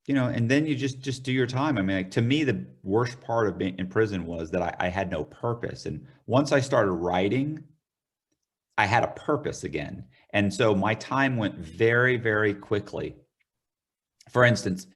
you know, and then you just do your time. I mean, like, to me, the worst part of being in prison was that I had no purpose. And once I started writing, I had a purpose again. And so my time went very, very quickly. For instance,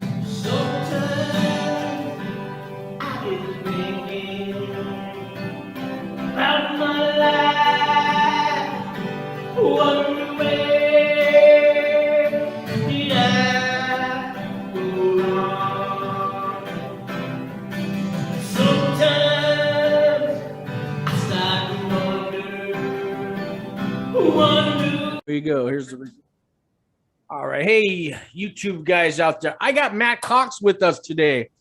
Here you go. Here's the. All right. Hey, YouTube guys out there. I got Matt Cox with us today.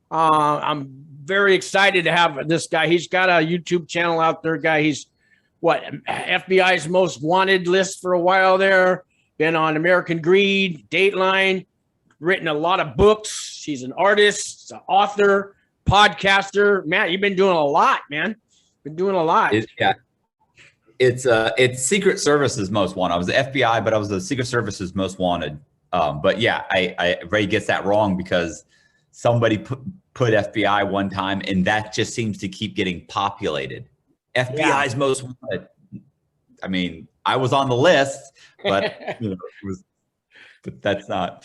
I'm very excited to have this guy. He's got a YouTube channel out there, guy. He's what, FBI's most wanted list for a while there. Been on American Greed, Dateline, written a lot of books. He's an artist, an author, podcaster. Matt, you've been doing a lot, man. Been doing a lot. Yeah. It's Secret Service's most wanted. I was the FBI, but I was the Secret Service's most wanted. But yeah, Ray gets that wrong because somebody put FBI one time, and that just seems to keep getting populated. FBI's most wanted. I mean, I was on the list, but you know, but that's not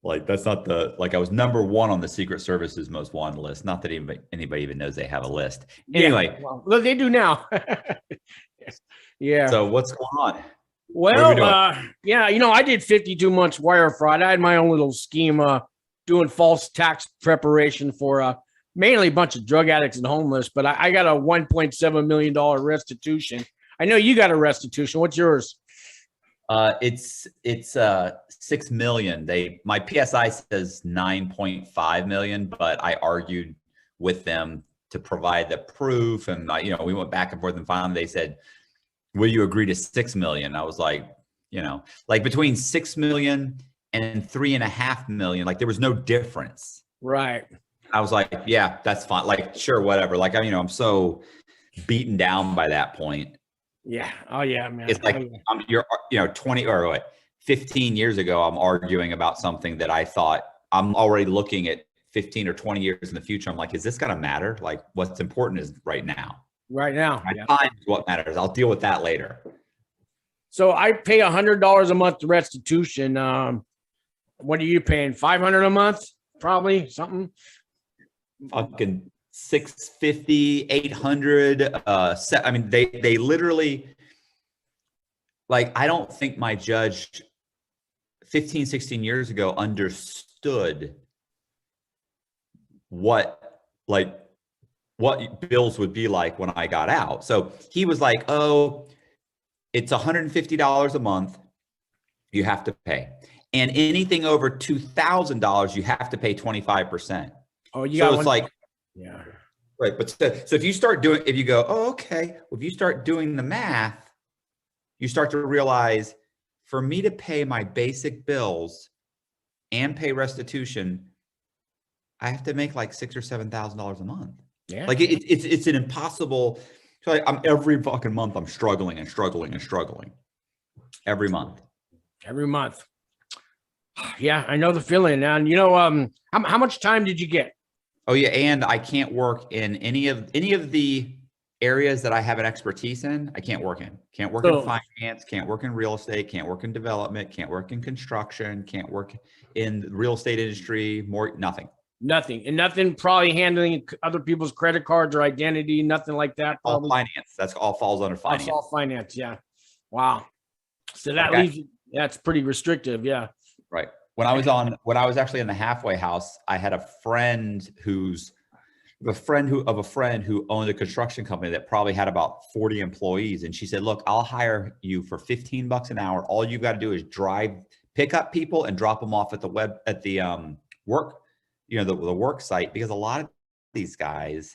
the, like, I was #1 on the Secret Service's most wanted list. Not that anybody even knows they have a list. Anyway, yeah, well, they do now. Yeah. So what's going on? Well, yeah, you know, I did 52 months wire fraud. I had my own little scheme doing false tax preparation for mainly a bunch of drug addicts and homeless, but I got a $1.7 million restitution. I know you got a restitution. What's yours? It's 6 million. My PSI says 9.5 million, but I argued with them to provide the proof, and you know, we went back and forth, and finally they said, will you agree to 6 million? I was like, you know, like between 6 million and 3.5 million, like there was no difference. Right. I was like, yeah, that's fine. Like, sure, whatever. Like, you know, I'm so beaten down by that point. Yeah. Oh yeah, man. It's like, you're, you know, 20 or what, 15 years ago, I'm arguing about something that I thought, I'm already looking at 15 or 20 years in the future. I'm like, is this going to matter? Like, what's important is right now. Right now. My time is what matters. I'll deal with that later. So I pay $100 a month restitution. What are you paying? $500 a month? Probably something. Fucking 650, 800. I mean, they literally, like, I don't think my judge 15, 16 years ago understood what bills would be like when I got out. So he was like, oh, it's $150 a month you have to pay. And anything over $2,000, you have to pay 25%. Oh, you so got it's one? like, yeah. Right. But so if you start doing, if you go, oh, okay, well, if you start doing the math, you start to realize, for me to pay my basic bills and pay restitution, I have to make like $6,000 or $7,000 a month. Yeah. Like it's an impossible. So like, every fucking month I'm struggling and struggling and struggling. Every month. Every month. Yeah, I know the feeling. And you know, how much time did you get? Oh yeah, and I can't work in any of the areas that I have an expertise in. I can't work in. Can't work in finance, can't work in real estate, can't work in development, can't work in construction, can't work in the real estate industry, nothing. Nothing. And nothing probably handling other people's credit cards or identity, nothing like that. All finance. That's all falls under finance. That's all finance, yeah. Wow. So that leaves you, that's pretty restrictive, yeah. Right. When I was actually in the halfway house, I had a friend who owned a construction company that probably had about 40 employees. And she said, look, I'll hire you for $15 an hour. All you got to do is pick up people and drop them off at the work, you know, the work site, because a lot of these guys,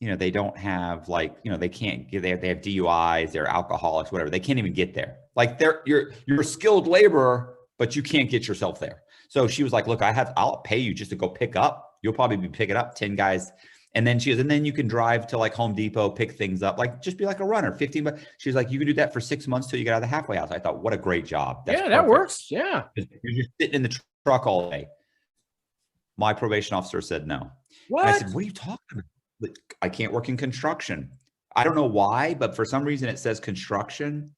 you know, they don't have, like, you know, they can't get there. They have DUIs, they're alcoholics, whatever. They can't even get there. Like you're a skilled laborer, but you can't get yourself there. So she was like, look, I'll pay you just to go pick up. You'll probably be picking up 10 guys. And then and then you can drive to like Home Depot, pick things up, like just be like a runner, 15 bucks. She's like, you can do that for 6 months till you get out of the halfway house. I thought, what a great job. That's yeah, that perfect. works. Yeah. You're just sitting in the truck all day. My probation officer said no. What? And I said, what are you talking about? Like, I can't work in construction. I don't know why, but for some reason it says construction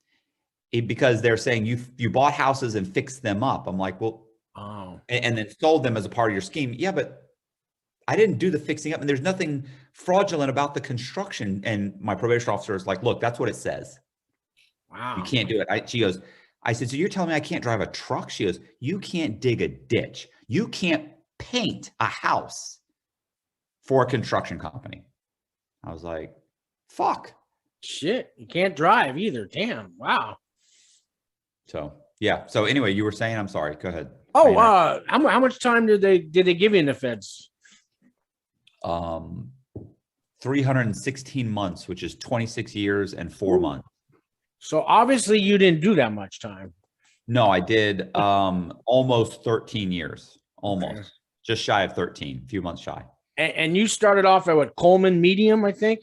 because they're saying you bought houses and fixed them up. I'm like, well, Oh, and then sold them as a part of your scheme. Yeah, but I didn't do the fixing up, and there's nothing fraudulent about the construction. And my probation officer is like, look, that's what it says. wow. You can't do it. She goes, I said, so you're telling me I can't drive a truck? She goes, you can't dig a ditch. You can't paint a house for a construction company. I was like, fuck. Shit, you can't drive either. Damn. Wow. So yeah. So anyway, you were saying, I'm sorry. Go ahead. Oh, how much time did they give you in the feds? 316 months, which is 26 years and 4 months. So obviously you didn't do that much time. No, I did almost 13 years, almost. Okay. Just shy of 13, a few months shy. And you started off at what, Coleman Medium, I think?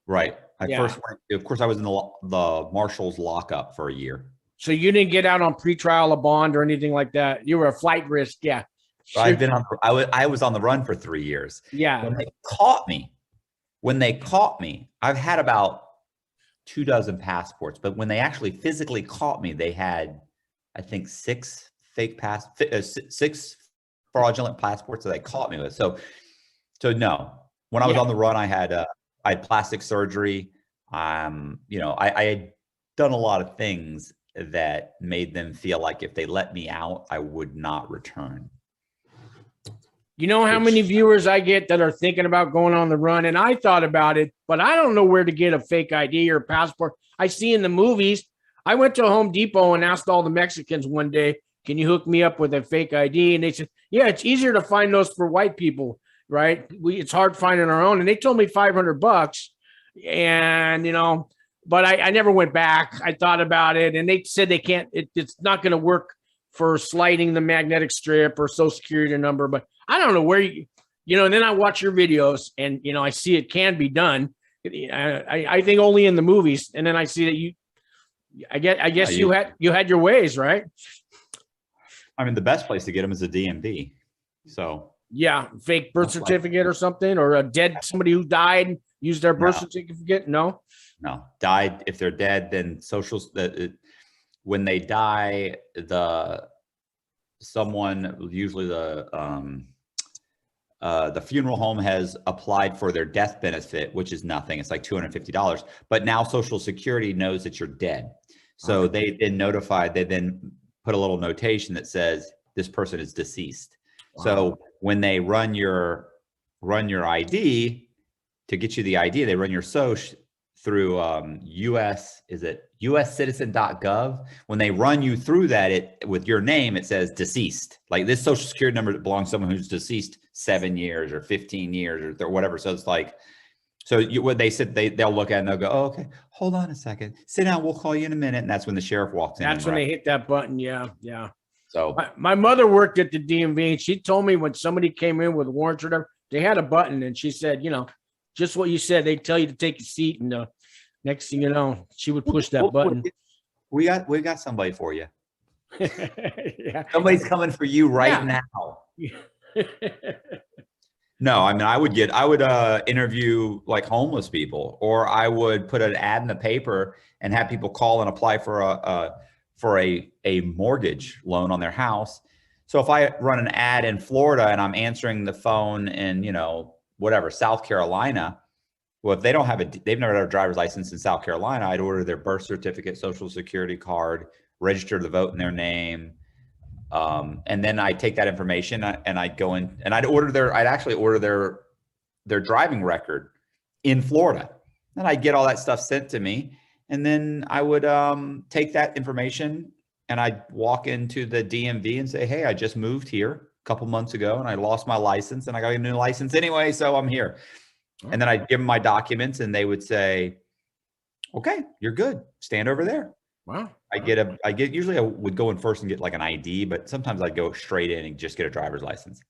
Right. I Yeah. first went, of course, I was in the Marshall's lockup for a year. So you didn't get out on pretrial, a bond, or anything like that. You were a flight risk, yeah. So I've been on. I was on the run for 3 years. Yeah. When they caught me, I've had about 24 passports. But when they actually physically caught me, they had, I think, 6 6 fraudulent passports that they caught me with. So no. When I was on the run, I had plastic surgery. You know, I had done a lot of things that made them feel like if they let me out, I would not return. You know how many viewers I get that are thinking about going on the run? And I thought about it, but I don't know where to get a fake ID or passport. I see in the movies. I went to Home Depot and asked all the Mexicans one day, can you hook me up with a fake ID? And they said, yeah, it's easier to find those for white people, right? It's hard finding our own. And they told me $500. And, you know, but I never went back. I thought about it, and they said they can't, it's not going to work for sliding the magnetic strip or social security number, but I don't know where you know, and then I watch your videos and, you know, I see it can be done. I think only in the movies. And then I see that I guess you had your ways, right? I mean, the best place to get them is a DMV. So yeah, fake birth certificate or something, or a somebody who died, used their birth certificate. No, died. If they're dead, then when they die, usually the funeral home has applied for their death benefit, which is nothing. It's like $250. But now Social Security knows that you're dead. So they then put a little notation that says this person is deceased. Wow. So when they run your ID, to get you the ID, they run your social through uscitizen.gov. When they run you through that, with your name, it says deceased. Like this social security number that belongs to someone who's deceased 7 years or 15 years or whatever. So it's like, what they said, they'll look at it and they'll go, oh, okay, hold on a second, sit down, we'll call you in a minute. And that's when the sheriff walks in. That's when they hit that button. Yeah. So my mother worked at the DMV, and she told me when somebody came in with warrants or whatever, they had a button, and she said, you know, just what you said, they tell you to take a seat, and next thing you know, she would push that button. We got somebody for you. Yeah. Somebody's coming for you right now. No, I mean, I would interview like homeless people, or I would put an ad in the paper and have people call and apply for a mortgage loan on their house. So if I run an ad in Florida and I'm answering the phone in, you know, whatever, South Carolina, well, if they've never had a driver's license in South Carolina, I'd order their birth certificate, social security card, register to vote in their name. And then I take that information and I'd go in and I'd actually order their driving record in Florida. And I'd get all that stuff sent to me. And then I would take that information and I'd walk into the DMV and say, hey, I just moved here a couple months ago and I lost my license and I got a new license anyway, so I'm here. And then I'd give them my documents and they would say, okay, you're good. Stand over there. Wow. Usually I would go in first and get like an ID, but sometimes I'd go straight in and just get a driver's license.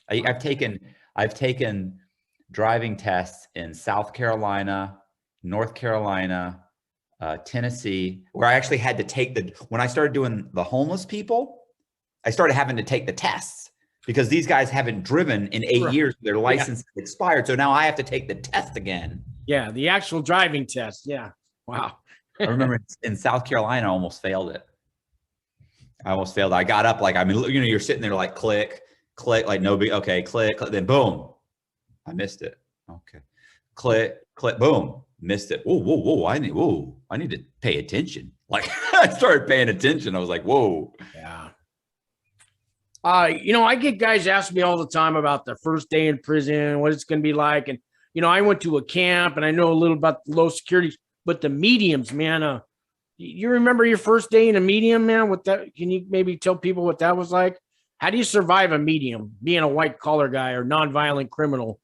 I've taken driving tests in South Carolina, North Carolina, Tennessee, where I actually had to take when I started doing the homeless people, I started having to take the tests because these guys haven't driven in 8 Right. years. Their license expired. So now I have to take the test again. Yeah, the actual driving test. Yeah. Wow. I remember in South Carolina, I almost failed it. I almost failed. I got up like, I mean, you know, you're sitting there like click, click, like no big, okay, click, click, then boom, I missed it. Okay, click, click, boom, missed it. Whoa, whoa, whoa! I need to pay attention. Like I started paying attention. I was like, whoa. Yeah. You know, I get guys ask me all the time about the first day in prison, what it's going to be like, and you know, I went to a camp and I know a little about the low security, but the mediums, man. You remember your first day in a medium, man? What that? Can you maybe tell people what that was like? How do you survive a medium, being a white collar guy or nonviolent criminal?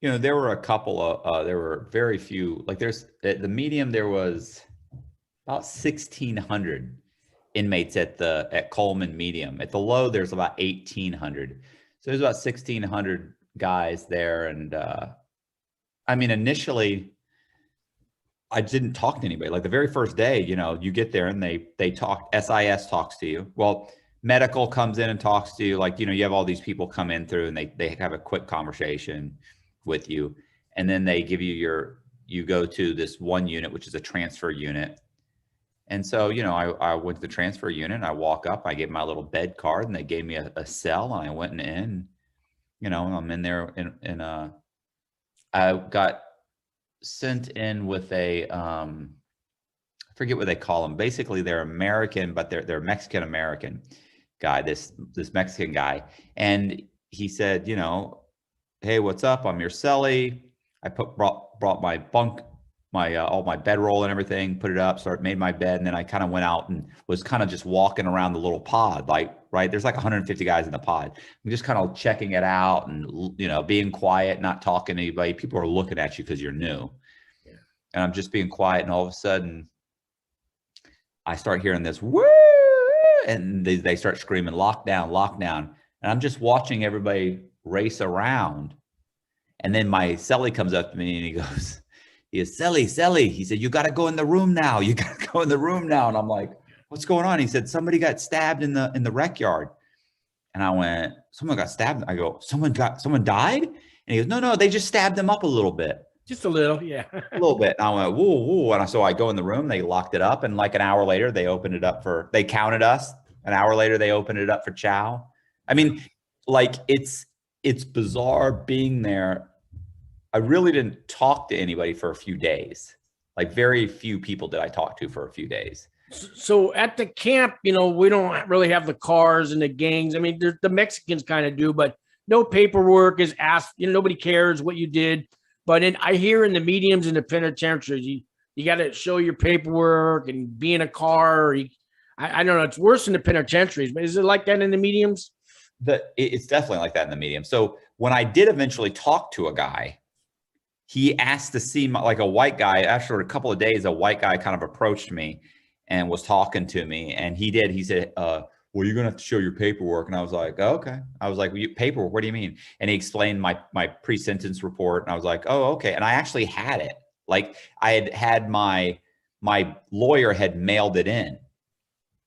You know, there were a couple of, there were very few, like there's at the medium, there was about 1,600 inmates at Coleman medium. At the low, there's about 1,800. So there's about 1,600 guys there. And, I mean, initially I didn't talk to anybody. Like the very first day, you know, you get there and they talk, SIS talks to you. Well, medical comes in and talks to you. Like, you know, you have all these people come in through and they have a quick conversation with you. And then they give you you go to this one unit, which is a transfer unit. And so, you know, I went to the transfer unit and I walk up, I gave my little bed card and they gave me a cell and I went in, you know, I'm in there I got sent in with a, I forget what they call them. Basically they're American, but they're Mexican-American guy, this Mexican guy. And he said, you know, hey, what's up? I'm your cellie. I brought my bunk, all my bedroll and everything, put it up, made my bed. And then I kind of went out and was kind of just walking around the little pod, like, right. There's like 150 guys in the pod. I'm just kind of checking it out and, you know, being quiet, not talking to anybody. People are looking at you because you're new. Yeah. And I'm just being quiet. And all of a sudden I start hearing this woo, and they start screaming, lockdown, lockdown. And I'm just watching everybody race around. And then my cellie comes up to me and he goes, cellie. He said, you got to go in the room now. You got to go in the room now. And I'm like, what's going on? He said, somebody got stabbed in the rec yard. And I went, someone got stabbed. I go, someone died? And he goes, no, they just stabbed them up a little bit. Just a little, yeah. A little bit. And I went, whoa, whoa. And so I go in the room, they locked it up. And like an hour later, they opened it up they counted us. An hour later, they opened it up for chow. I mean, like it's bizarre being there. I really didn't talk to anybody for a few days. Like very few people did I talk to for a few days. So at the camp, you know, we don't really have the cars and the gangs. I mean, the Mexicans kind of do, but no paperwork is asked. You know, nobody cares what you did. But I hear in the mediums and the penitentiaries, you got to show your paperwork and be in a car. I don't know. It's worse in the penitentiaries, but is it like that in the mediums? It's definitely like that in the medium. So when I did eventually talk to a guy, he asked to see like a white guy. After a couple of days, a white guy kind of approached me and was talking to me. And he said, well, you're going to have to show your paperwork. And I was like, oh, okay. I was like, paperwork, what do you mean? And he explained my pre-sentence report. And I was like, oh, okay. And I actually had it. Like I had my lawyer had mailed it in.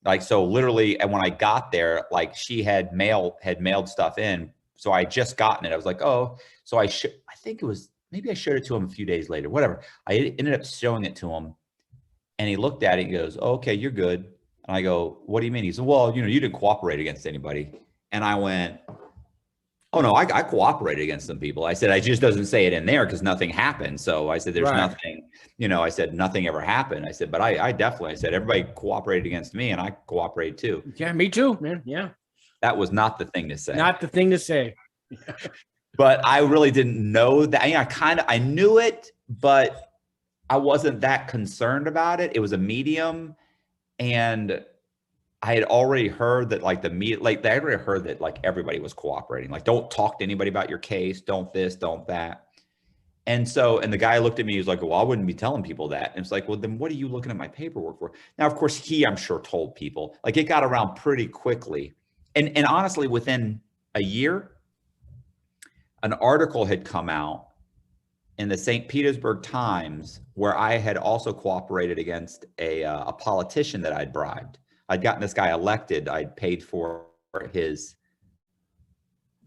Like, so literally, and when I got there, like she had mailed stuff in. So I just gotten it. I was like, oh, so I think it was, maybe I showed it to him a few days later, whatever. I ended up showing it to him and he looked at it and he goes, oh, okay, you're good. And I go, what do you mean? He said, well, you know, you didn't cooperate against anybody. And I went, oh no, I cooperated against some people. I said, I just doesn't say it in there because nothing happened. So I said, there's nothing, you know, I said, nothing ever happened. I said, but I definitely, I said, everybody cooperated against me and I cooperated too. Yeah, me too, man. Yeah. That was not the thing to say. Not the thing to say. But I really didn't know that. I knew it, but I wasn't that concerned about it. It was a medium. And I had already heard that like I already heard that like everybody was cooperating. Like, don't talk to anybody about your case. Don't this, don't that. And so, and the guy looked at me, he was like, well, I wouldn't be telling people that. And it's like, well, then what are you looking at my paperwork for? Now, of course, I'm sure told people, like it got around pretty quickly. And honestly, within a year, an article had come out in the St. Petersburg Times where I had also cooperated against a politician that I'd bribed. I'd gotten this guy elected. I'd paid for his,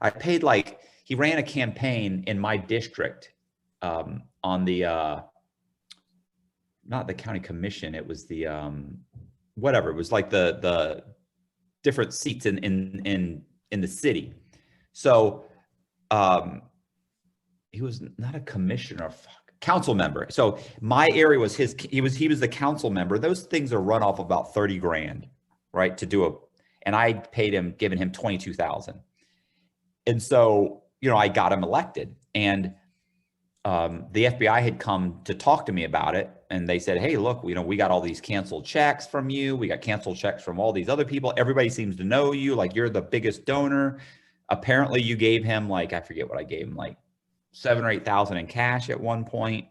I paid like, he ran a campaign in my district on the, not the county commission. It was the, whatever. It was like the different seats in the city. So he was not a commissioner, council member. So my area was his, he was the council member. Those things are run off about 30 grand, right? To do and I paid him, giving him 22,000. And so, you know, I got him elected, and the FBI had come to talk to me about it. And they said, hey, look, you know, we got all these canceled checks from you. We got canceled checks from all these other people. Everybody seems to know you. Like, you're the biggest donor. Apparently you gave him, like, I forget what I gave him, like 7,000 or 8,000 in cash at one point.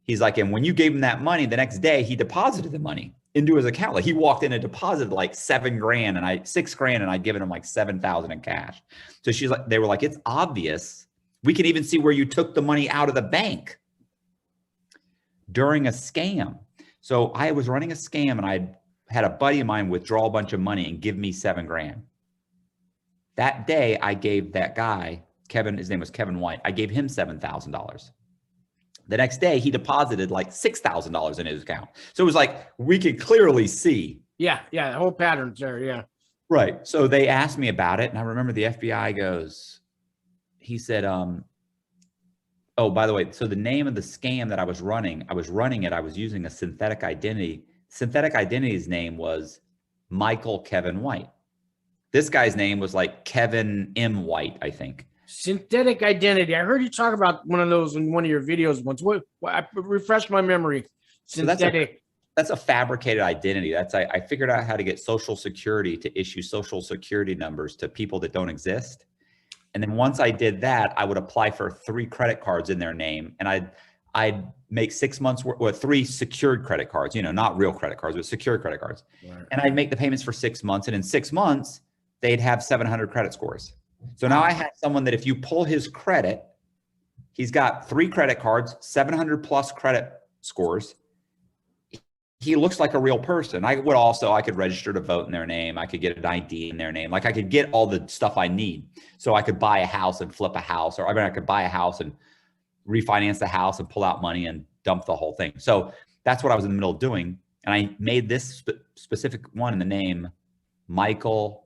He's like, and when you gave him that money, the next day he deposited the money into his account. Like, he walked in and deposited like 7 grand and 6 grand, and I'd given him like 7,000 in cash. So she's like, they were like, it's obvious. We can even see where you took the money out of the bank during a scam. So I was running a scam, and I had a buddy of mine withdraw a bunch of money and give me 7 grand. That day I gave that guy, Kevin, his name was Kevin White, I gave him $7,000. The next day he deposited like $6,000 in his account. So it was like, we could clearly see. Yeah. Yeah. The whole pattern's there. Yeah. Right. So they asked me about it, and I remember the FBI goes, he said, oh, by the way, so the name of the scam that I was running it, I was using a synthetic identity. Synthetic identity's name was Michael Kevin White. This guy's name was like Kevin M. White, I think. Synthetic identity. I heard you talk about one of those in one of your videos once. What I refresh my memory. Synthetic. So that's a fabricated identity. I figured out how to get Social Security to issue Social Security numbers to people that don't exist. And then once I did that, I would apply for 3 credit cards in their name, and I'd make 6 months worth, or 3 secured credit cards, you know, not real credit cards, but secured credit cards. Right. And I'd make the payments for 6 months. And in 6 months, they'd have 700 credit scores. So now I had someone that if you pull his credit, he's got 3 credit cards, 700 plus credit scores. He looks like a real person. I could register to vote in their name. I could get an ID in their name. Like, I could get all the stuff I need. So I could buy a house and flip a house, or I could buy a house and refinance the house and pull out money and dump the whole thing. So that's what I was in the middle of doing. And I made this specific one in the name, Michael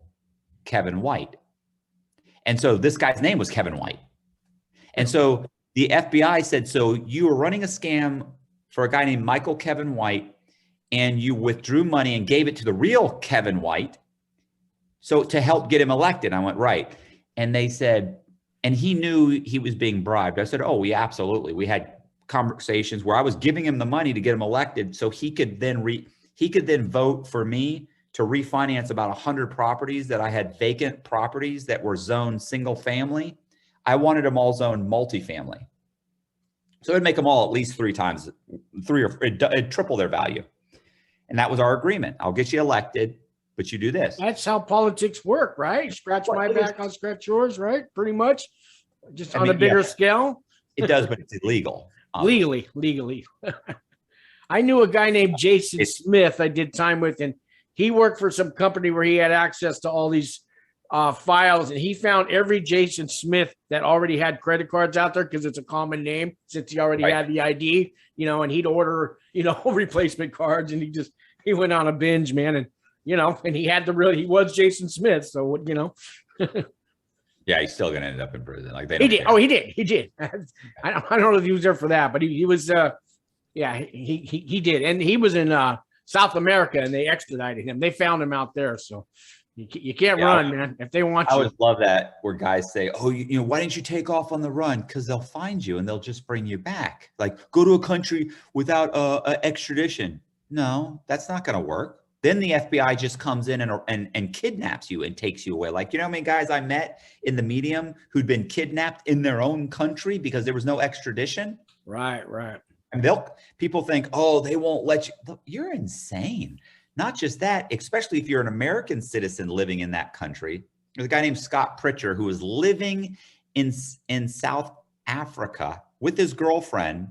Kevin White. And so this guy's name was Kevin White. And so the FBI said, so you were running a scam for a guy named Michael Kevin White, and you withdrew money and gave it to the real Kevin White, so to help get him elected. I went, right. And they said, and he knew he was being bribed. I said, oh, yeah, absolutely. We had conversations where I was giving him the money to get him elected, so he could then vote for me to refinance about 100 properties that I had, vacant properties that were zoned single family. I wanted them all zoned multifamily. So it'd make them all at least 3 times, it'd triple their value. And that was our agreement. I'll get you elected, but you do this. That's how politics work, right? Scratch my back, I'll scratch yours, right? Pretty much. Just on a bigger scale. It does, but it's illegal. Legally. I knew a guy named Jason Smith I did time with, and he worked for some company where he had access to all these files, and he found every Jason Smith that already had credit cards out there, because it's a common name since he already had the ID, you know, and he'd order, you know, replacement cards, and he went on a binge, man. And, you know, and he was Jason Smith. So, you know, yeah, he's still going to end up in prison. Like, they he did. Care. Oh, he did. I don't know if he was there for that, but he was, yeah, he did. And he was in South America, and they extradited him. They found him out there. So you can't run, man. If they want you. I always love that, where guys say, oh, you know, why didn't you take off on the run? Because they'll find you and they'll just bring you back. Like, go to a country without extradition. No, that's not going to work. Then the FBI just comes in and kidnaps you and takes you away. Like, you know how many guys I met in the medium who'd been kidnapped in their own country because there was no extradition? Right. And people think, oh, they won't let you. Look, you're insane. Not just that, especially if you're an American citizen living in that country. There's a guy named Scott Pritchard who was living in South Africa with his girlfriend.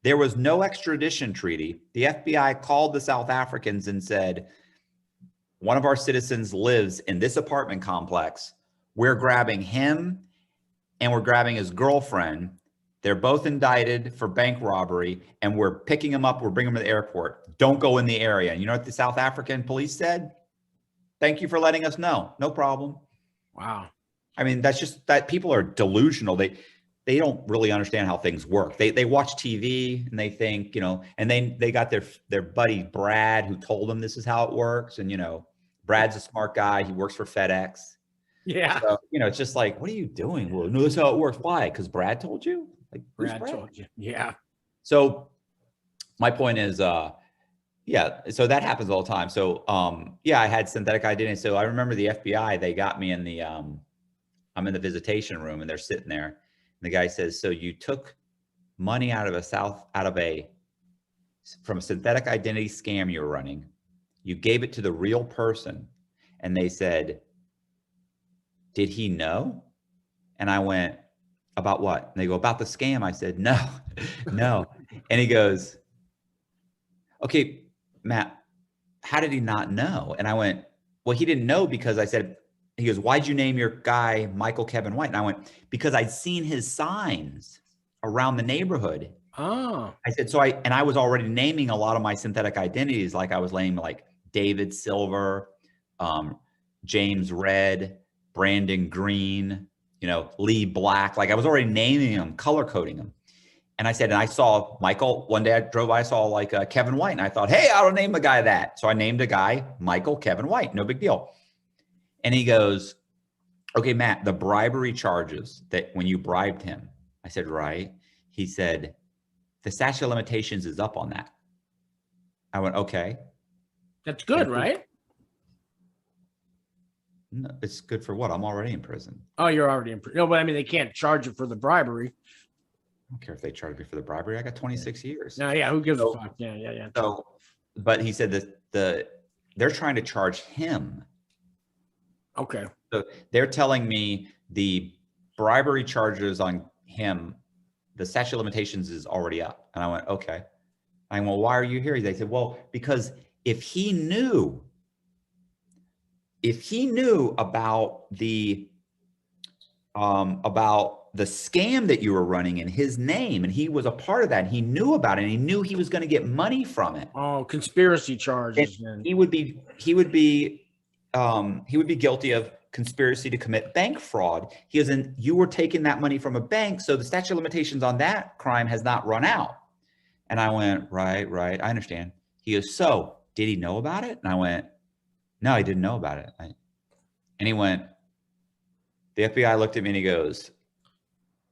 There was no extradition treaty. The FBI called the South Africans and said, one of our citizens lives in this apartment complex. We're grabbing him and we're grabbing his girlfriend. They're both indicted for bank robbery, and we're picking him up. We're bringing him to the airport. Don't go in the area. And you know what the South African police said? Thank you for letting us know. No problem. Wow. I mean, that's just that people are delusional. They don't really understand how things work. They watch TV and they think, you know, and they got their buddy Brad who told them this is how it works. And, you know, Brad's a smart guy. He works for FedEx. Yeah. So, you know, it's just like, what are you doing? Well, no, this is how it works. Why? Because Brad told you? Like, Brad told you. Yeah. So my point is, yeah, so that happens all the time. So, yeah, I had synthetic identity. So I remember the FBI, they got me in the, I'm in the visitation room and they're sitting there. And the guy says, so you took money from a synthetic identity scam you were running. You gave it to the real person. And they said, did he know? And I went, about what? And they go, about the scam. I said, no, no. And he goes, okay, Matt, how did he not know? And I went, well, he didn't know because I said, he goes, why'd you name your guy Michael Kevin White? And I went, because I'd seen his signs around the neighborhood. Oh. I said, I was already naming a lot of my synthetic identities. Like I was naming like David Silver, James Red, Brandon Green, you know, Lee Black. Like I was already naming them, color coding them. And I said, and I saw Michael, one day I drove by, I saw like Kevin White. And I thought, hey, I'll name the guy that. So I named a guy, Michael Kevin White, no big deal. And he goes, okay, Matt, the bribery charges that when you bribed him. I said, right. He said, the statute of limitations is up on that. I went, okay. That's good, right? No, it's good for what? I'm already in prison. Oh, you're already in prison. No, but I mean, they can't charge you for the bribery. I don't care if they charge me for the bribery. I got 26 years. No, yeah, who gives a fuck? Yeah, yeah, yeah. So, but he said that they're trying to charge him. Okay. So they're telling me the bribery charges on him, the statute of limitations is already up. And I went, okay. I went, well, why are you here? They said, well, because if he knew about the scam that you were running in his name, and he was a part of that, and he knew about it, and he knew he was going to get money from it. Oh, conspiracy charges. He would be guilty of conspiracy to commit bank fraud. You were taking that money from a bank, so the statute of limitations on that crime has not run out. And I went, right, I understand. He goes, so did he know about it? And I went, no, he didn't know about it. And he went, the FBI looked at me and he goes,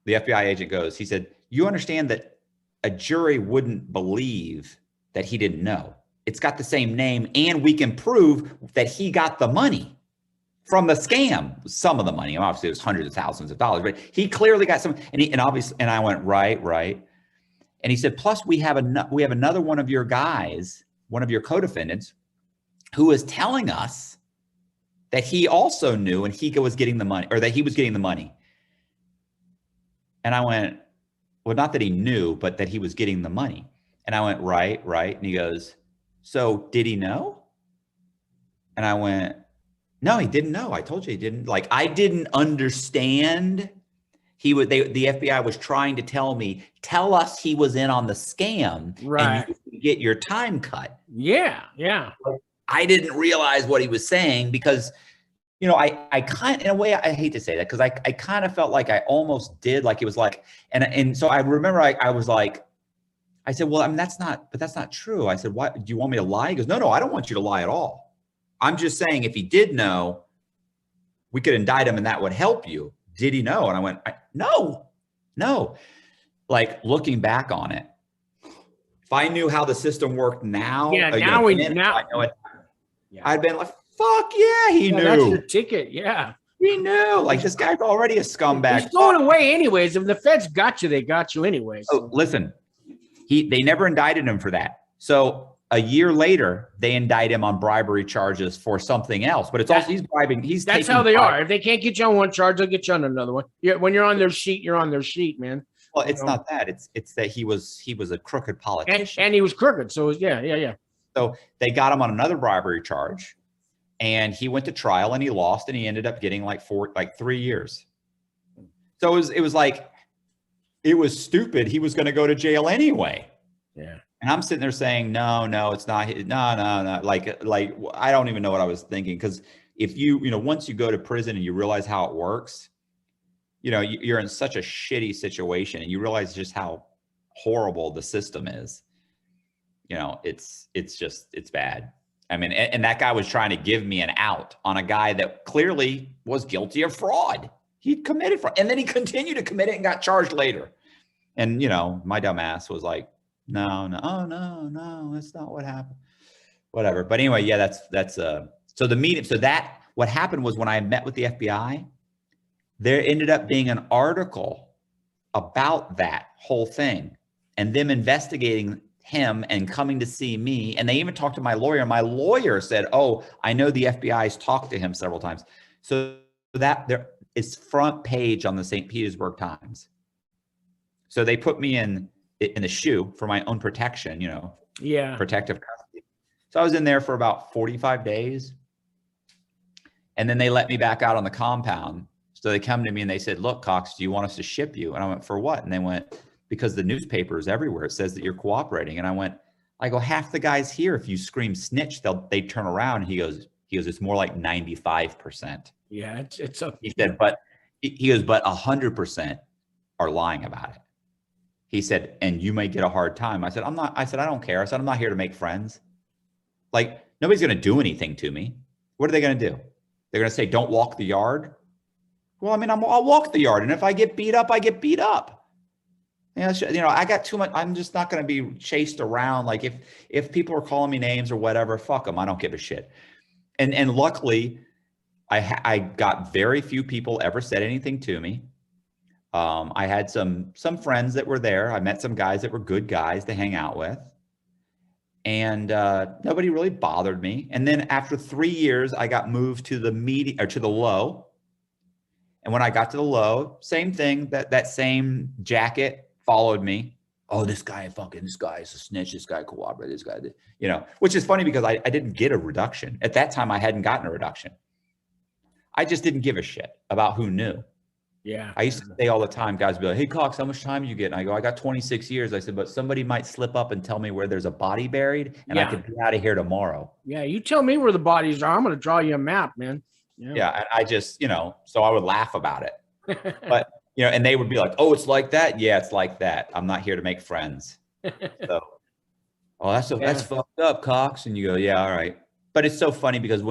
the FBI agent goes, he said, you understand that a jury wouldn't believe that he didn't know. It's got the same name, and we can prove that he got the money from the scam. Some of the money, obviously, it was hundreds of thousands of dollars, but he clearly got some. And obviously, and I went, right. And he said, plus we have another one of your guys, one of your co-defendants, who is telling us that he also knew and he was getting the money, or that he was getting the money. And I went, well, not that he knew, but that he was getting the money. And I went, right. And he goes, so did he know? And I went, no, he didn't know. I told you he didn't. Like, I didn't understand. The FBI was trying to tell us he was in on the scam, right? And you get your time cut. Yeah. I didn't realize what he was saying because, you know, I kind of, in a way, I hate to say that because I kind of felt like I almost did, like it was like, and so I remember I was like, I said, well, I mean, that's not true. I said, what, do you want me to lie? He goes, no, I don't want you to lie at all. I'm just saying if he did know, we could indict him and that would help you. Did he know? And I went, no. Like looking back on it, if I knew how the system worked now, I'd been like, fuck yeah, he knew. That's your ticket. Yeah. He knew. Like this guy's already a scumbag. He's going away anyways. If the feds got you, they got you anyways. So listen, they never indicted him for that. So a year later, they indict him on bribery charges for something else. But it's also he's bribing. That's how they are. If they can't get you on one charge, they'll get you on another one. When you're on their sheet, you're on their sheet, man. Well, it's not that. It's that he was a crooked politician, and he was crooked. So yeah. So they got him on another bribery charge, and he went to trial and he lost, and he ended up getting like 3 years. So it was like, it was stupid. He was going to go to jail anyway. Yeah. And I'm sitting there saying, no, it's not. No. Like, I don't even know what I was thinking. Cause if once you go to prison and you realize how it works, you're in such a shitty situation, and you realize just how horrible the system is. It's bad. I mean, and that guy was trying to give me an out on a guy that clearly was guilty of fraud. He'd committed fraud, and then he continued to commit it and got charged later. And, my dumb ass was like, no, that's not what happened. Whatever. But anyway, yeah, that's so the meeting. So what happened was, when I met with the FBI, there ended up being an article about that whole thing and them investigating him and coming to see me. And they even talked to my lawyer. My lawyer said, oh, I know the FBI's talked to him several times. So that there is front page on the St. Petersburg Times. So they put me in the shoe for my own protection, protective custody. So I was in there for about 45 days. And then they let me back out on the compound. So they come to me and they said, look, Cox, do you want us to ship you? And I went, for what? And they went, because the newspaper is everywhere. It says that you're cooperating. And I go, half the guys here, if you scream snitch, they turn around. And he goes, it's more like 95%. Yeah, he said, but 100% are lying about it. He said, and you may get a hard time. I said, I don't care. I said, I'm not here to make friends. Like, nobody's going to do anything to me. What are they going to do? They're going to say, don't walk the yard. Well, I mean, I'll walk the yard. And if I get beat up, I get beat up. I got too much. I'm just not going to be chased around. Like, if people are calling me names or whatever, fuck them. I don't give a shit. And luckily, I got very few people ever said anything to me. I had some friends that were there. I met some guys that were good guys to hang out with. And nobody really bothered me. And then after 3 years, I got moved to to the low. And when I got to the low, same thing, that same jacket followed me. Oh, this guy is a snitch. This guy cooperated. This guy, which is funny because I didn't get a reduction. At that time, I hadn't gotten a reduction. I just didn't give a shit about who knew. Yeah. I used to say all the time, guys would be like, hey, Cox, how much time you get? And I go, I got 26 years. I said, but somebody might slip up and tell me where there's a body buried, and I could be out of here tomorrow. Yeah, you tell me where the bodies are. I'm going to draw you a map, man. Yeah, and I just, so I would laugh about it. But, and they would be like, oh, it's like that? Yeah, it's like that. I'm not here to make friends. So, that's fucked up, Cox. And you go, yeah, all right. But it's so funny because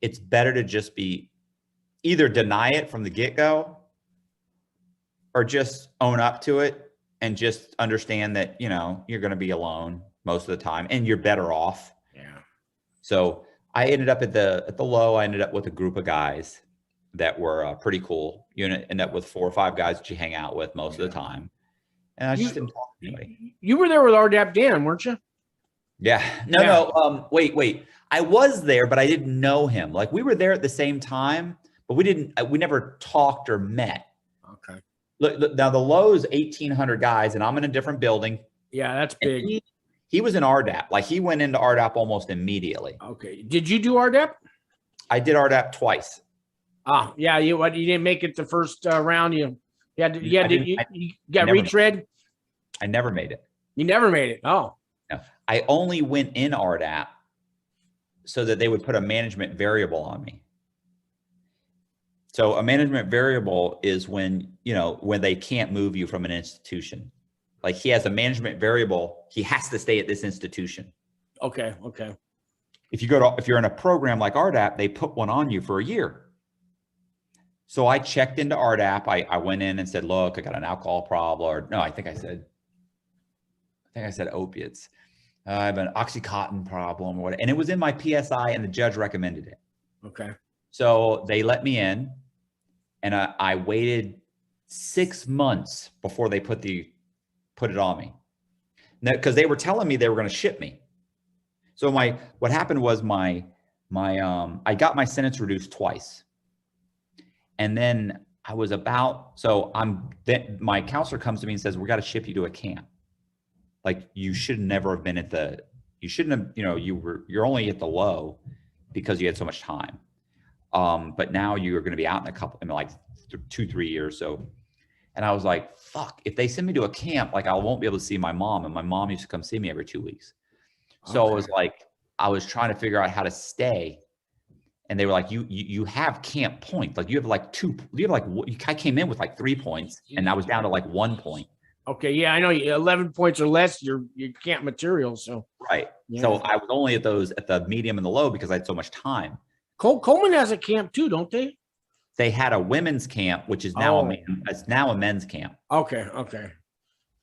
it's better to just be either deny it from the get-go, or just own up to it and just understand that, you're going to be alone most of the time and you're better off. Yeah. So I ended up at the low. I ended up with a group of guys that were pretty cool. You end up with 4 or 5 guys that you hang out with most of the time. And I just didn't talk to anybody. You were there with RDAP Dan, weren't you? Yeah. No. Wait. I was there, but I didn't know him. Like, we were there at the same time, but we never talked or met. Okay. Look, now the low's 1,800 guys, and I'm in a different building. Yeah, that's big. He was in RDAP. Like, he went into RDAP almost immediately. Okay. Did you do RDAP? I did RDAP twice. Ah, yeah. You didn't make it the first round. You got retread. I never made it. You never made it. Oh. No, I only went in RDAP so that they would put a management variable on me. So a management variable is when they can't move you from an institution. Like, he has a management variable. He has to stay at this institution. Okay. If you're in a program like RDAP, they put one on you for a year. So I checked into RDAP. I went in and said, look, I got an alcohol problem. Or no, I think I said opiates. I have an Oxycontin problem or whatever. And it was in my PSI, and the judge recommended it. Okay. So they let me in. And I waited 6 months before they put it on me, because they were telling me they were going to ship me. So what happened was I got my sentence reduced twice, and then my counselor comes to me and says, we got to ship you to a camp. Like, you should never have been you're only at the low. because you had so much time. But now you're going to be out in a couple, in like 2-3 years. So, and I was like, fuck, if they send me to a camp, like I won't be able to see my mom. And my mom used to come see me every 2 weeks. So Okay. it was like, I was trying to figure out how to stay. And they were like, you have camp points. Like you have like I came in with like 3 points and I was down to like 1 point. Okay. Yeah, I know 11 points or less, you camp material. So, Right. yeah. So I was only at the medium and the low because I had so much time. Coleman has a camp too, don't they? They had a women's camp, which is now it's now a men's camp. Okay. Okay.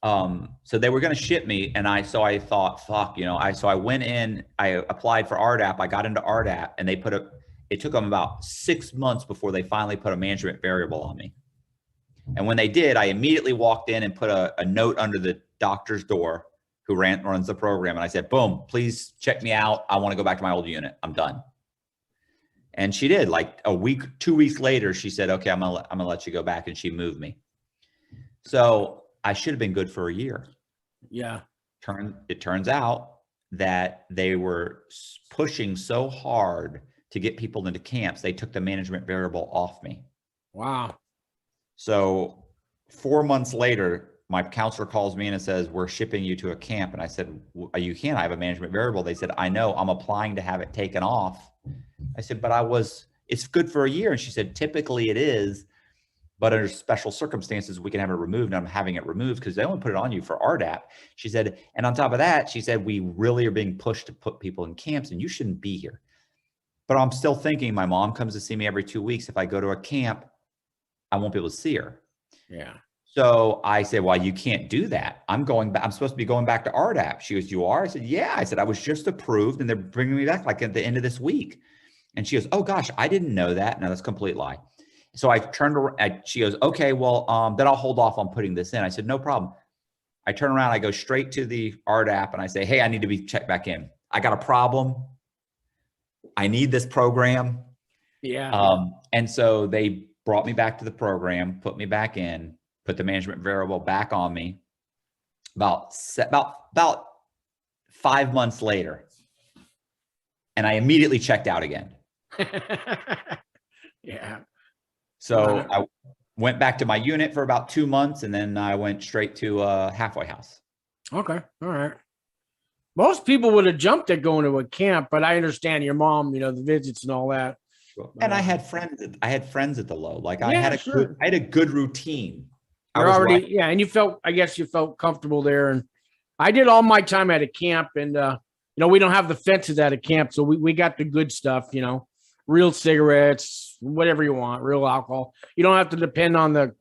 So they were going to ship me, and I thought, fuck, you know, I went in, I applied for RDAP, I got into RDAP, and it took them about 6 months before they finally put a management variable on me. And when they did, I immediately walked in and put a note under the doctor's door who runs the program. And I said, boom, please check me out. I want to go back to my old unit. I'm done. And she did. Like a week, 2 weeks later, she said, okay, I'm gonna let you go back. And she moved me. So I should have been good for a year. Yeah. It turns out that they were pushing so hard to get people into camps, they took the management variable off me. Wow. So 4 months later, my counselor calls me in and says, we're shipping you to a camp. And I said, you can't, I have a management variable. They said, I know, I'm applying to have it taken off. I said, but it's good for a year. And she said, typically it is, but under special circumstances, we can have it removed. And I'm having it removed because they only put it on you for RDAP. She said, and on top of that, she said, we really are being pushed to put people in camps and you shouldn't be here. But I'm still thinking, my mom comes to see me every 2 weeks. If I go to a camp, I won't be able to see her. Yeah. So I said, well, you can't do that. I'm supposed to be going back to RDAP. She goes, you are? I said, yeah. I said, I was just approved and they're bringing me back like at the end of this week. And she goes, oh gosh, I didn't know that. No, that's a complete lie. So I turned around, she goes, okay, well, then I'll hold off on putting this in. I said, no problem. I turn around, I go straight to the RDAP and I say, hey, I need to be checked back in. I got a problem. I need this program. Yeah. And so they brought me back to the program, put me back in, put the management variable back on me about 5 months later. And I immediately checked out again. Yeah. So I went back to my unit for about 2 months and then I went straight to a halfway house. Okay. All right. Most people would have jumped at going to a camp, but I understand your mom, the visits and all that. And I had friends at the low. Like I Yeah, had sure. I had a good routine. You're already, yeah. And I guess you felt comfortable there. And I did all my time at a camp and, we don't have the fences at a camp. So we got the good stuff, real cigarettes, whatever you want, real alcohol. You don't have to depend on the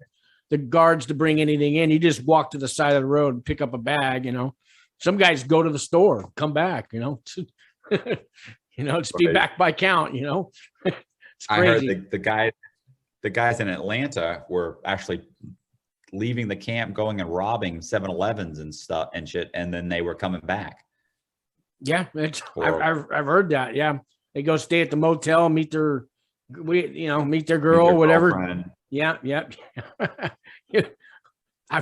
guards to bring anything in. You just walk to the side of the road and pick up a bag, Some guys go to the store, come back, it's be back by count, It's crazy. I heard the guys in Atlanta were actually leaving the camp, going and robbing 7-Elevens and stuff and shit, and then they were coming back. Yeah, I've heard that. Yeah, they go stay at the motel, meet their girl, whatever. Girlfriend. Yeah.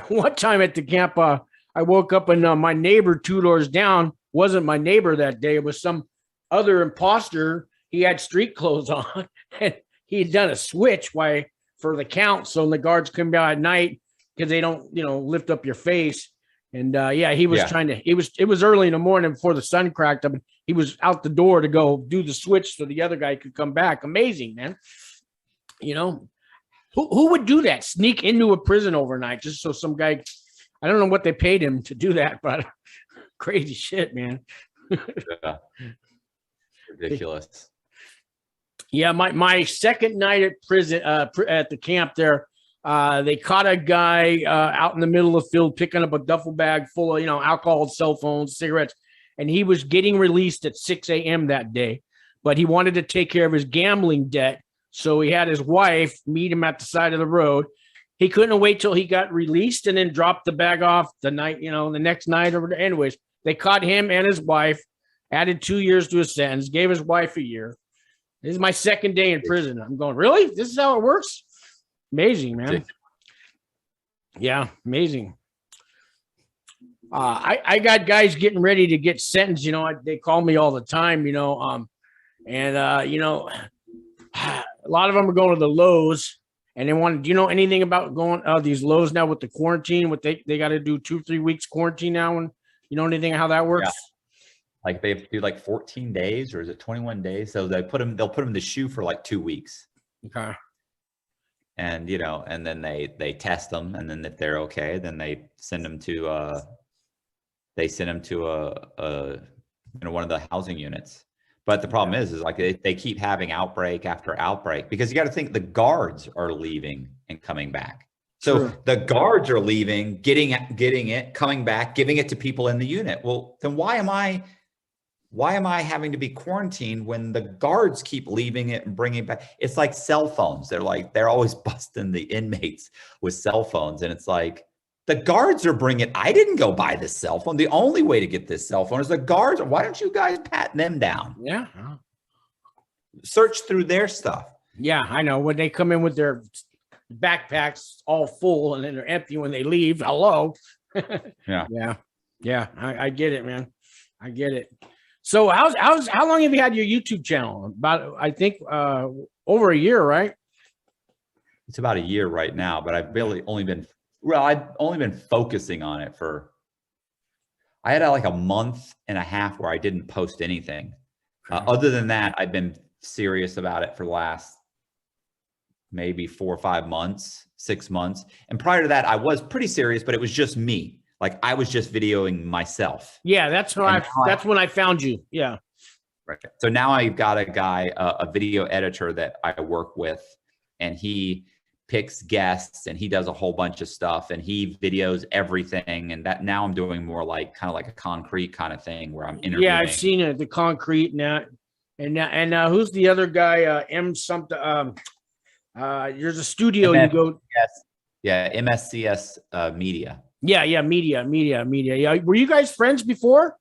One time at the camp, I woke up and my neighbor 2 doors down wasn't my neighbor that day. It was some other imposter. He had street clothes on and he had done a switch for the count. So when the guards come down at night, because they don't, lift up your face. And he was it was early in the morning before the sun cracked up. He was out the door to go do the switch so the other guy could come back. Amazing, man. Who would do that? Sneak into a prison overnight just so some guy, I don't know what they paid him to do that, but crazy shit, man. Yeah. Ridiculous. Yeah, my second night at prison, at the camp there, they caught a guy out in the middle of the field picking up a duffel bag full of, alcohol, cell phones, cigarettes, and he was getting released at 6 a.m. that day, but he wanted to take care of his gambling debt, so he had his wife meet him at the side of the road. He couldn't wait till he got released and then dropped the bag off the night, the next night. Or anyways, they caught him and his wife, added 2 years to his sentence, gave his wife a year. This is my second day in prison. I'm going, really? This is how it works? Amazing, man. Yeah, amazing. I got guys getting ready to get sentenced. They call me all the time, And you know, a lot of them are going to the Lowe's, and they want. Do you know anything about going these Lowe's now with the quarantine? What they got to do 2-3 weeks quarantine now, and you know anything how that works? Yeah. Like they have to do like 14 days, or is it 21 days? So they'll put them in the shoe for like 2 weeks. Okay. And, you know, and then they test them. And then if they're okay, then they send them to, a you know, one of the housing units. But the problem is like they keep having outbreak after outbreak, because you got to think the guards are leaving and coming back. So True. The guards are leaving, getting it, coming back, giving it to people in the unit. Well, then why am I having to be quarantined when the guards keep leaving it and bringing it back? It's like cell phones. They're always busting the inmates with cell phones. And it's like, the guards are bringing it. I didn't go buy this cell phone. The only way to get this cell phone is the guards. Why don't you guys pat them down? Yeah. Search through their stuff. Yeah, I know. When they come in with their backpacks all full and then they're empty when they leave. Hello. Yeah. Yeah. I get it, man. I get it. So how long have you had your YouTube channel? About, I think, over a year, right? It's about a year right now, but I've only been focusing on it I had like a month and a half where I didn't post anything. Other than that, I've been serious about it for the last maybe 4 or 5 months, 6 months. And prior to that, I was pretty serious, but it was just me. Like I was just videoing myself. Yeah, that's when I found you. Yeah. Right. So now I've got a guy, a video editor that I work with, and he picks guests and he does a whole bunch of stuff and he videos everything. And that now I'm doing more like kind of like a concrete kind of thing where I'm interviewing. Yeah, I've seen it, the concrete now. And who's the other guy? M something. There's a studio you go. Yes. Yeah, MSCS Media. Yeah, media. Yeah, were you guys friends before?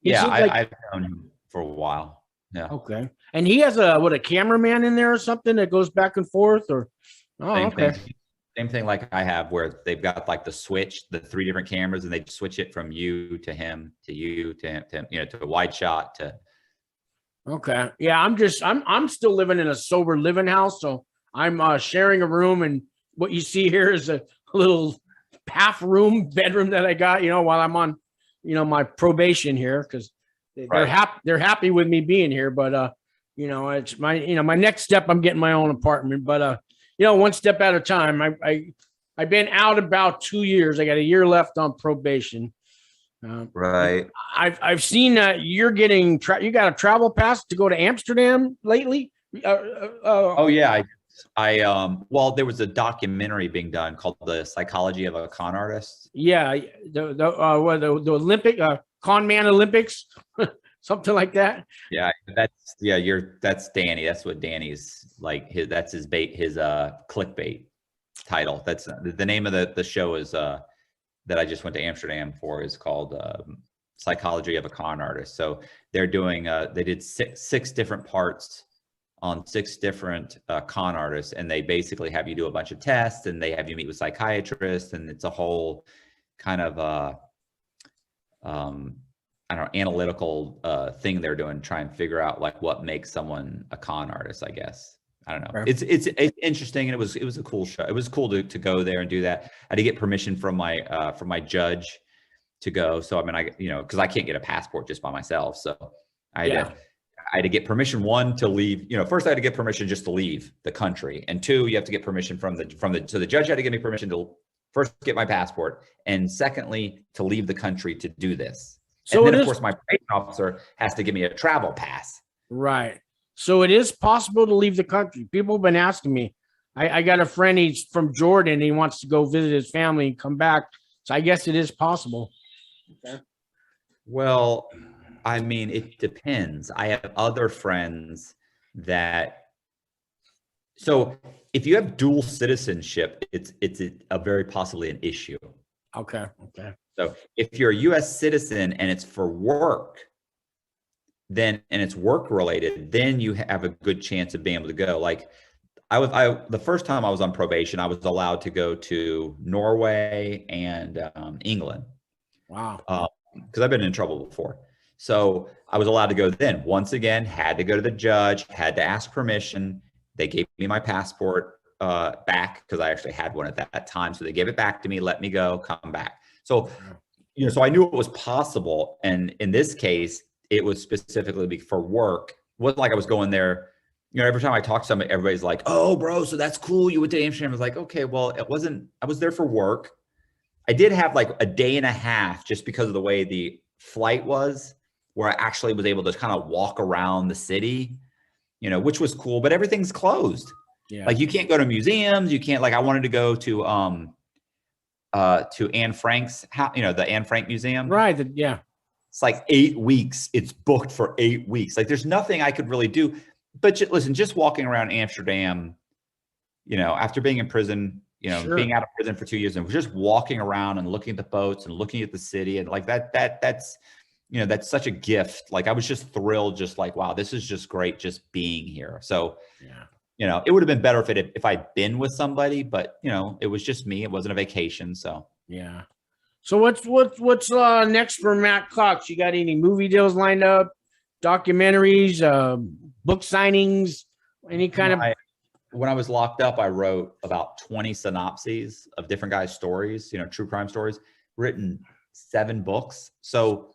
Yeah, I've known him for a while. Yeah. Okay. And he has a cameraman in there or something that goes back and forth, or Same thing like I have, where they've got like the 3 different cameras, and they switch it from you to him to you to him, you know, to a wide shot to. Okay. Yeah, I'm still living in a sober living house, so I'm sharing a room, and what you see here is a little bedroom that I got, you know, while I'm on, you know, my probation here, because they're happy with me being here. But you know, it's my next step. I'm getting my own apartment, but you know, one step at a time. I've been out about 2 years. I got a year left on probation. Right. I've seen that you're getting you got a travel pass to go to Amsterdam lately. Oh yeah, well, there was a documentary being done called The Psychology of a Con Artist. Yeah, the Olympic con man Olympics, something like that. Yeah, that's Danny. That's what Danny's like. That's his clickbait title. That's the name of the show is that I just went to Amsterdam for, is called Psychology of a Con Artist. So they're doing they did six different parts on 6 different con artists, and they basically have you do a bunch of tests, and they have you meet with psychiatrists, and it's a whole kind of I don't know, analytical thing they're doing, to try and figure out like what makes someone a con artist, I guess. I don't know. Right. It's interesting, and it was a cool show. It was cool to go there and do that. I had to get permission from my judge to go. So I mean, because I can't get a passport just by myself, so I had to get permission, 1, to leave. You know, first I had to get permission just to leave the country, and 2, you have to get permission so the judge had to give me permission to first get my passport, and secondly to leave the country to do this. So and then of course my probation officer has to give me a travel pass. Right. So it is possible to leave the country. People have been asking me. I got a friend, he's from Jordan. He wants to go visit his family and come back. So I guess it is possible. Okay. Well, I mean, it depends. I have other friends so if you have dual citizenship, it's a very possibly an issue. Okay. So if you're a U.S. citizen and it's for work, and it's work related, then you have a good chance of being able to go. Like the first time I was on probation, I was allowed to go to Norway and England. Wow. Because I've been in trouble before. So I was allowed to go then. Once again, had to go to the judge, had to ask permission. They gave me my passport back because I actually had one at that time. So they gave it back to me, let me go, come back. So, you know, so I knew it was possible. And in this case, it was specifically for work. It wasn't like I was going there. You know, every time I talk to somebody, everybody's like, "Oh, bro, so that's cool. You went to Amsterdam." I was like, "Okay, well, it wasn't. I was there for work. I did have like a day and a half just because of the way the flight was, where I actually was able to kind of walk around the city, you know, which was cool. But everything's closed. Yeah. Like you can't go to museums. You can't. Like I wanted to go to Anne Frank's, you know, the Anne Frank Museum. Right. Yeah. It's like 8 weeks. It's booked for 8 weeks. Like there's nothing I could really do. But listen, just walking around Amsterdam, you know, after being in prison, you know, Sure. being out of prison for 2 years and just walking around and looking at the boats and looking at the city and like that's, you know, that's such a gift. Like I was just thrilled, just like, wow, this is just great just being here. So, Yeah. you know, it would have been better if I'd been with somebody, but you know, it was just me. It wasn't a vacation. So Yeah. So what's next for Matt Cox? You got any movie deals lined up, documentaries, book signings, any kind of? When I was locked up, I wrote about 20 synopses of different guys' stories, you know, true crime stories, written 7 books. So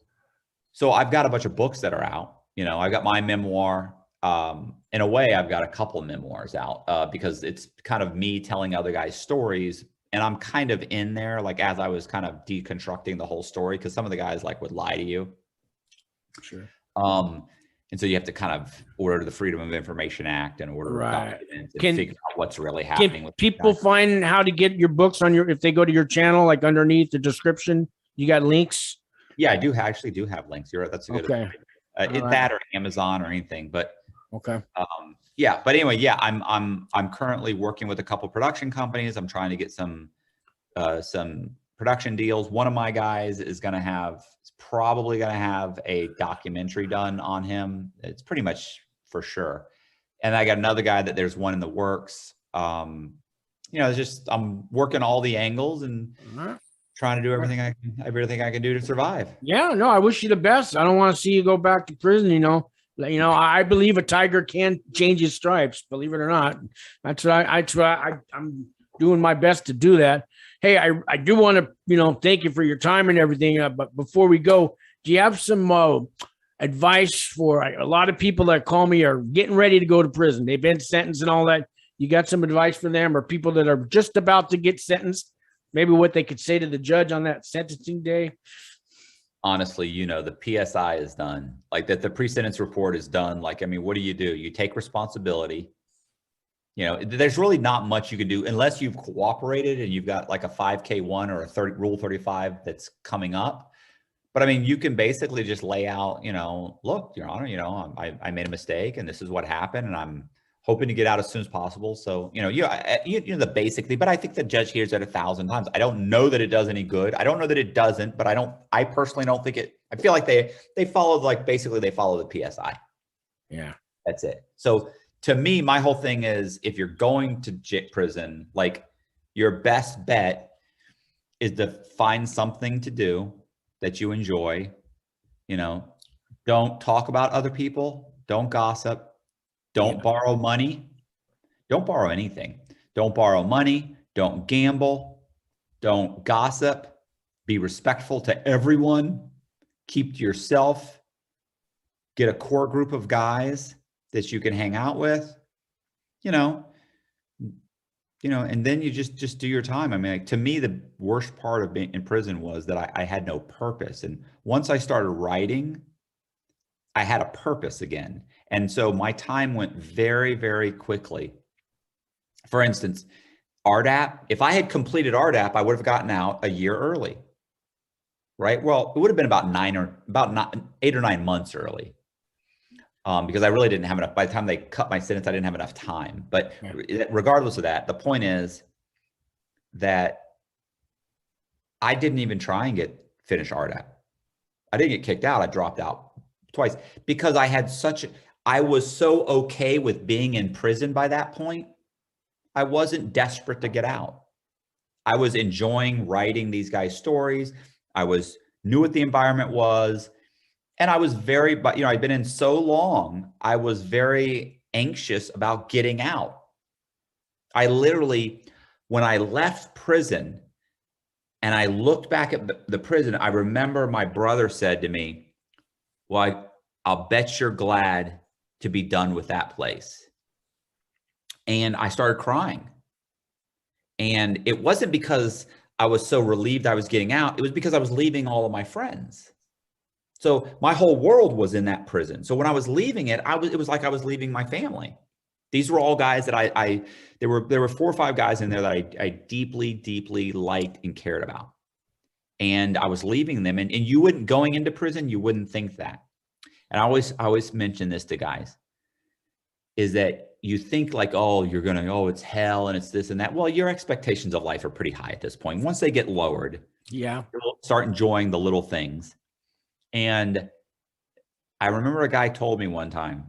I've got a bunch of books that are out. You know, I got my memoir. In a way, I've got a couple of memoirs out because it's kind of me telling other guys' stories. And I'm kind of in there, like as I was kind of deconstructing the whole story, because some of the guys like would lie to you. Sure. And so you have to kind of order the Freedom of Information Act and order documents and figure out what's really happening. Can people find how to get your books on if they go to your channel, like underneath the description, you got links? Yeah, I do actually have links. You're right. That's a good. Okay. That or Amazon or anything, but okay. Yeah, but anyway, yeah, I'm currently working with a couple production companies. I'm trying to get some production deals. One of my guys is probably gonna have a documentary done on him. It's pretty much for sure. And I got another guy that there's one in the works. You know, it's just I'm working all the angles and trying to do everything I can do to survive. Yeah, no, I wish you the best. I don't want to see you go back to prison, you know. You know, I believe a tiger can change his stripes, believe it or not. That's what I try. I'm doing my best to do that. Hey, I do want to, you know, thank you for your time and everything. But before we go, do you have some advice for a lot of people that call me are getting ready to go to prison? They've been sentenced and all that. You got some advice for them or people that are just about to get sentenced? Maybe what they could say to the judge on that sentencing day? Honestly, you know, the PSI is done. Like that, the pre-sentence report is done. Like, I mean, what do? You take responsibility. You know, there's really not much you can do unless you've cooperated and you've got like a 5K1 or a Rule 35 that's coming up. But I mean, you can basically just lay out, you know, look, Your Honor, you know, I made a mistake and this is what happened and I'm hoping to get out as soon as possible. So, you know, you know the basic thing, but I think the judge hears it 1,000 times. I don't know that it does any good. I don't know that it doesn't, but I personally don't think it, I feel like they followed, like, basically they follow the PSI. Yeah. That's it. So to me, my whole thing is if you're going to prison, like your best bet is to find something to do that you enjoy. You know, don't talk about other people. Don't gossip. Don't borrow money. Don't borrow anything. Don't borrow money. Don't gamble. Don't gossip. Be respectful to everyone. Keep to yourself. Get a core group of guys that you can hang out with. You know, and then you just do your time. I mean, like, to me, the worst part of being in prison was that I had no purpose. And once I started writing, I had a purpose again. And so my time went very, very quickly. For instance, RDAP, if I had completed RDAP, I would have gotten out a year early, right? Well, it would have been about 8 or 9 months early because I really didn't have enough. By the time they cut my sentence, I didn't have enough time. But regardless of that, the point is that I didn't even try and finish RDAP. I didn't get kicked out. I dropped out twice because I was so okay with being in prison by that point. I wasn't desperate to get out. I was enjoying writing these guys' stories. I knew what the environment was. And I was very, but you know, I'd been in so long, I was very anxious about getting out. I literally, when I left prison and I looked back at the prison, I remember my brother said to me, well, I'll bet you're glad to be done with that place. And I started crying. And it wasn't because I was so relieved I was getting out. It was because I was leaving all of my friends. So my whole world was in that prison. So when I was leaving it, it was like I was leaving my family. These were all guys that there were 4 or 5 guys in there that I deeply, deeply liked and cared about. And I was leaving them, and you wouldn't, going into prison, you wouldn't think that. And I always mention this to guys, is that you think like, oh, you're going to, oh, it's hell and it's this and that. Well, your expectations of life are pretty high at this point. Once they get lowered, yeah, you'll start enjoying the little things. And I remember a guy told me one time,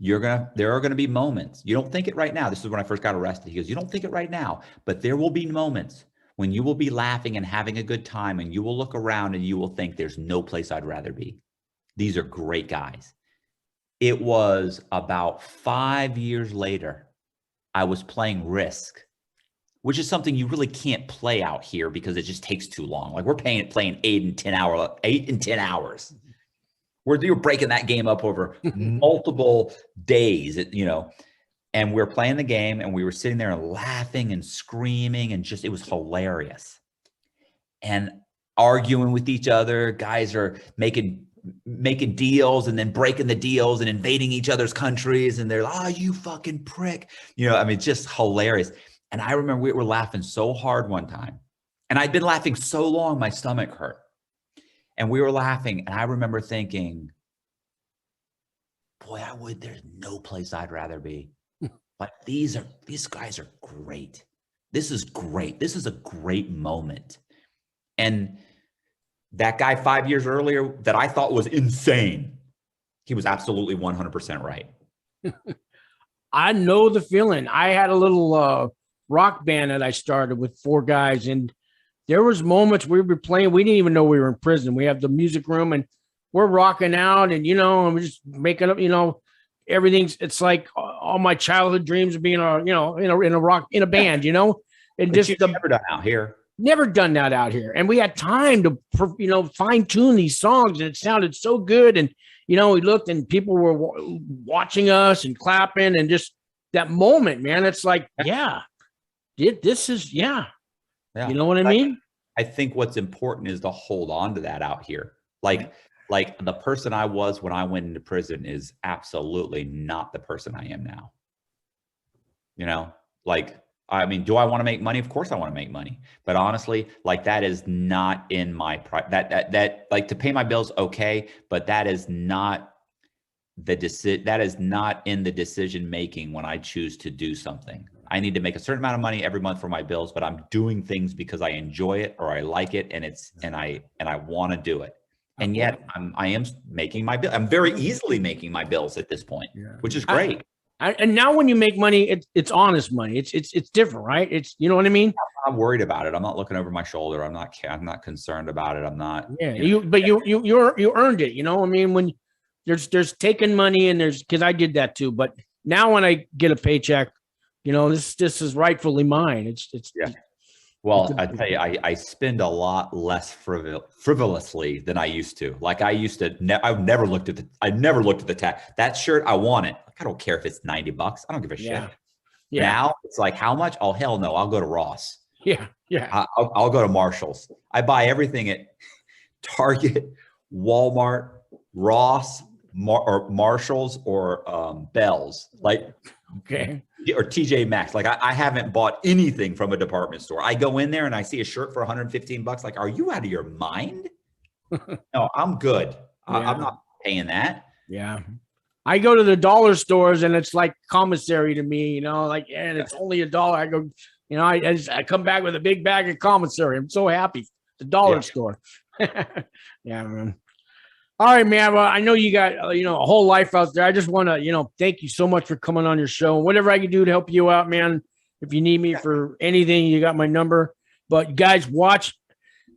there are going to be moments. You don't think it right now. This is when I first got arrested. He goes, you don't think it right now, but there will be moments when you will be laughing and having a good time, and you will look around and you will think there's no place I'd rather be. These are great guys. It was about 5 years later, I was playing Risk, which is something you really can't play out here because it just takes too long. Like we're playing 8 and 10 hours. You're breaking that game up over multiple days, you know, and we're playing the game and we were sitting there and laughing and screaming and just, it was hilarious. And arguing with each other, guys are making deals and then breaking the deals and invading each other's countries. And they're like, oh, you fucking prick. You know, I mean, just hilarious. And I remember we were laughing so hard one time, and I'd been laughing so long, my stomach hurt. And we were laughing, and I remember thinking, boy, there's no place I'd rather be. But these guys are great. This is great. This is a great moment. And that guy 5 years earlier that I thought was insane, he was absolutely 100% right. I know the feeling. I had a little rock band that I started with 4 guys, and there was moments we were playing. We didn't even know we were in prison. We have the music room and we're rocking out, and, you know, and we're just making up, you know, everything's, it's like all my childhood dreams of being in a band, you know, and but just never done out here. Never done that out here. And we had time to, you know, fine tune these songs, and it sounded so good. And, you know, we looked and people were watching us and clapping, and just that moment, man, it's like, yeah, this is, yeah. You know what I mean? I think what's important is to hold on to that out here. Like the person I was when I went into prison is absolutely not the person I am now. You know, like, I mean, do I want to make money? Of course I want to make money. But honestly, like, that is not in my, that like, to pay my bills, okay. But that is not that is not in the decision making when I choose to do something. I need to make a certain amount of money every month for my bills, but I'm doing things because I enjoy it or I like it, and I want to do it. And yet I am making my bill. I'm very easily making my bills at this point, which is great. And now when you make money, it's honest money. It's different, right? It's, you know what I mean? I'm not worried about it. I'm not looking over my shoulder. I'm not concerned about it. I'm not. Yeah, you earned it. You know, I mean, when there's taking money and because I did that too. But now when I get a paycheck, you know, this is rightfully mine. It's yeah. Well, I tell you, I spend a lot less frivolously than I used to. Like I used to, I never looked at the tag. That shirt, I want it. I don't care if it's $90. I don't give a shit. Yeah. Now it's like, how much? Oh, hell no. I'll go to Ross. Yeah. Yeah. I'll go to Marshall's. I buy everything at Target, Walmart, Ross, or Marshall's, or Bell's. Like, okay. Or TJ Maxx. Like I haven't bought anything from a department store. I go in there and I see a shirt for $115. Like, are you out of your mind? No, I'm good. Yeah. I'm not paying that. Yeah. I go to the dollar stores and it's like commissary to me, you know, like, and it's only $1. I go, you know, I come back with a big bag of commissary. I'm so happy. The dollar store. Yeah, man. All right, man. Well, I know you got, you know, a whole life out there. I just want to, you know, thank you so much for coming on your show. Whatever I can do to help you out, man. If you need me for anything, you got my number. But guys, watch.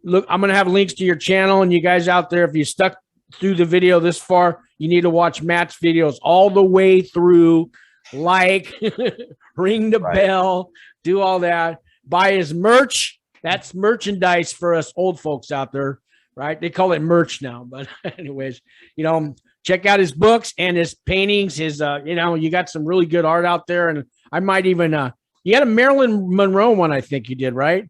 Look, I'm going to have links to your channel, and you guys out there, if you stuck through the video this far, you need to watch Matt's videos all the way through. Like, ring the bell, do all that. Buy his merch. That's merchandise for us old folks out there, right? They call it merch now, but anyways, you know, check out his books and his paintings. His, you know, you got some really good art out there, and I might even, you had a Marilyn Monroe one, I think you did, right?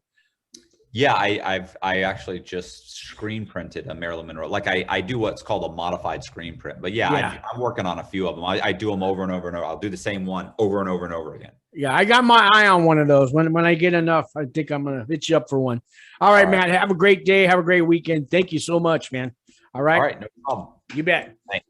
Yeah, I actually just screen printed a Marilyn Monroe. Like I do what's called a modified screen print. But yeah. I'm working on a few of them. I do them over and over and over. I'll do the same one over and over and over again. Yeah, I got my eye on one of those. When I get enough, I think I'm gonna hit you up for one. All right, Matt. Have a great day. Have a great weekend. Thank you so much, man. All right. All right, no problem. You bet. Thanks.